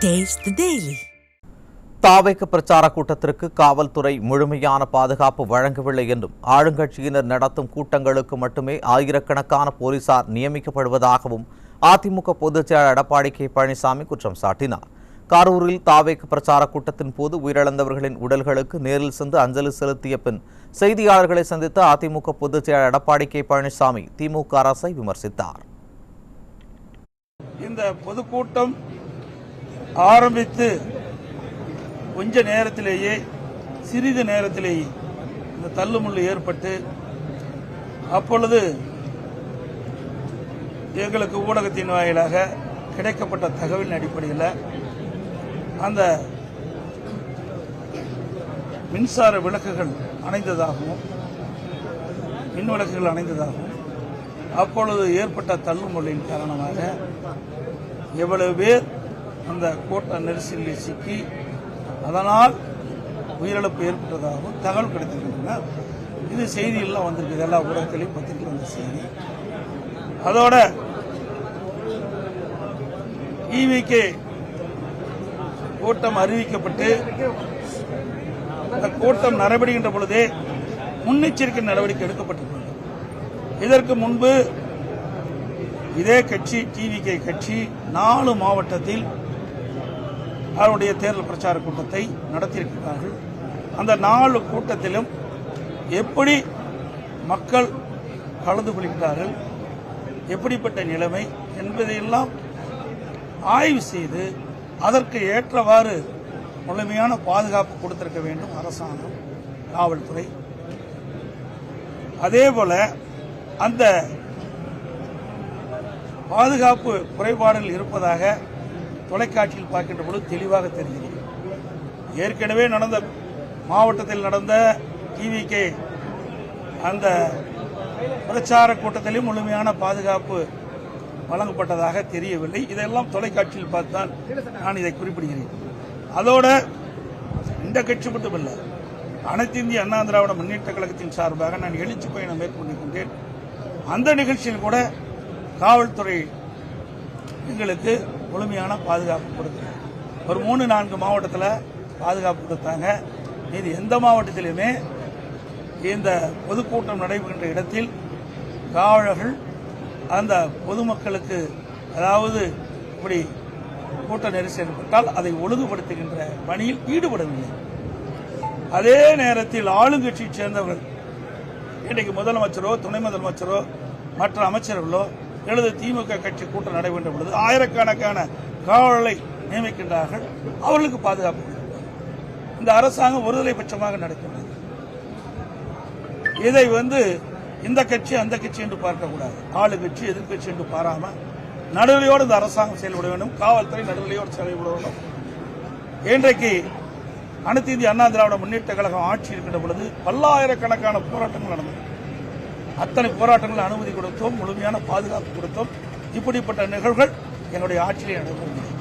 Taste the Daily. தாவேக பிரச்சார கூட்டத்திற்கு காவல்துறை முழுமையான பாதுகாப்பு வழங்கவில்லை என்றும் ஆளுங்கட்சியினர் நடத்தும் கூட்டங்களுக்கு மட்டுமே ஆயிரக்கணக்கான போலீசார் நியமிக்கப்படுவதாகவும் அதிமுக பொதுச் செயலாளர் எடப்பாடி கே பழனிசாமி குற்றம் சாட்டினார். காரூரில் தாவேக பிரச்சார கூட்டத்தின் போது உயிரிழந்தவர்களின் உடல்களுக்கு நேரில் சென்று அஞ்சலி செலுத்திய பின் செய்தியாளர்களை சந்தித்த அதிமுக பொதுச் செயலாளர் எடப்பாடி கே பழனிசாமி திமுக அரசை விமர்சித்தார். இந்த பொதுக்கூட்டம் ஆரம்பித்து கொஞ்ச நேரத்திலேயே சிறிது நேரத்திலேயே இந்த தள்ளுமுள்ளு ஏற்பட்டு அப்பொழுது எங்களுக்கு ஊடகத்தின் வாயிலாக கிடைக்கப்பட்ட தகவலின் அடிப்படையில் அந்த மின்சார விளக்குகள் அணைந்ததாகவும் மின் விளக்குகள் அணைந்ததாகவும் அப்பொழுது ஏற்பட்ட தள்ளுமுள்ளின் காரணமாக எவ்வளவு பேர் அந்த கூட்ட நெரிசலில் சிக்கி அதனால் உயிரிழப்பு ஏற்பட்டதாகவும் தகவல் கிடைத்திருக்கின்றன. இது செய்தியெல்லாம் வந்திருக்கு, எல்லா ஊடகத்திலையும் பத்திரிகை வந்த செய்தி. அதோட ஈவிகே கூட்டம் அறிவிக்கப்பட்டு இந்த கூட்டம் நடைபெறுகின்ற பொழுதே முன்னெச்சரிக்கை நடவடிக்கை எடுக்கப்பட்டிருக்கிறது. இதற்கு முன்பு இதே கட்சி டிவிகே கட்சி 4 மாவட்டத்தில் அவருடைய தேர்தல் பிரச்சார கூட்டத்தை நடத்தியிருக்கிறார்கள். அந்த 4 கூட்டத்திலும் எப்படி மக்கள் கலந்து கொள்கிறார்கள், எப்படிப்பட்ட நிலைமை என்பதையெல்லாம் ஆய்வு செய்து அதற்கு ஏற்றவாறு முழுமையான பாதுகாப்பு கொடுத்திருக்க வேண்டும் அரசாங்கம், காவல்துறை. அதேபோல அந்த பாதுகாப்பு குறைபாடுகள் இருப்பதாக தொலைக்காட்சியில் பார்க்கின்ற பொழுது தெளிவாக தெரிகிறது. ஏற்கனவே நடந்த மாவட்டத்தில் நடந்த டிவிகே அந்த பிரச்சார கூட்டத்திலும் முழுமையான பாதுகாப்பு வழங்கப்பட்டதாக தெரியவில்லை. இதெல்லாம் தொலைக்காட்சியில் பார்த்தான் நான் இதை குறிப்பிடுகிறேன். அதோட இந்த கட்சி மட்டுமல்ல, அனைத்து இந்திய அண்ணா திராவிட முன்னேற்ற கழகத்தின் சார்பாக நான் எழுச்சி பயணம் மேற்கொண்டிருக்கின்றேன். அந்த நிகழ்ச்சியில் கூட காவல்துறை எங்களுக்கு முழுமையான பாதுகாப்பு கொடுத்தாங்க. ஒரு 3-4 மாவட்டத்தில் பாதுகாப்பு கொடுத்தாங்க. இது எந்த மாவட்டத்திலுமே இந்த பொதுக்கூட்டம் நடைபெறுகின்ற இடத்தில் காவலர்கள் அந்த பொதுமக்களுக்கு, அதாவது இப்படி கூட்ட நெரிசல் ஏற்பட்டால் அதை ஒழுங்குபடுத்துகின்ற பணியில் ஈடுபடவில்லை. அதே நேரத்தில் ஆளுங்கட்சியைச் சேர்ந்தவர்கள், இன்றைக்கு முதலமைச்சரோ துணை முதலமைச்சரோ மற்ற அமைச்சர்களோ எனது திமுக கட்சி கூட்டம் நடைபெற்ற பொழுது ஆயிரக்கணக்கான காவலர்களை நியமிக்கின்றார்கள், அவர்களுக்கு பாதுகாப்பு. இந்த அரசாங்கம் ஒருதலை பட்சமாக நடக்கின்றது. இதை இந்த கட்சி அந்த கட்சி என்று பார்க்கக்கூடாது, ஆளுங்கட்சி எதிர்கட்சி என்று பாராம நடுநிலையோடு இந்த அரசாங்கம் செயல்பட வேண்டும், காவல்துறை நடுநிலையோடு செயல்பட வேண்டும். இன்றைக்கு அனைத்து இந்திய அண்ணா திராவிட முன்னேற்ற கழகம் ஆட்சி இருக்கின்ற பொழுது பல்லாயிரக்கணக்கான போராட்டங்கள் நடந்தது. அத்தனை போராட்டங்கள் அனுமதி கொடுத்தோம், முழுமையான பாதுகாப்பு கொடுத்தோம். இப்படிப்பட்ட நிகழ்வுகள் எங்களுடைய ஆட்சியிலே நடைபெறும்.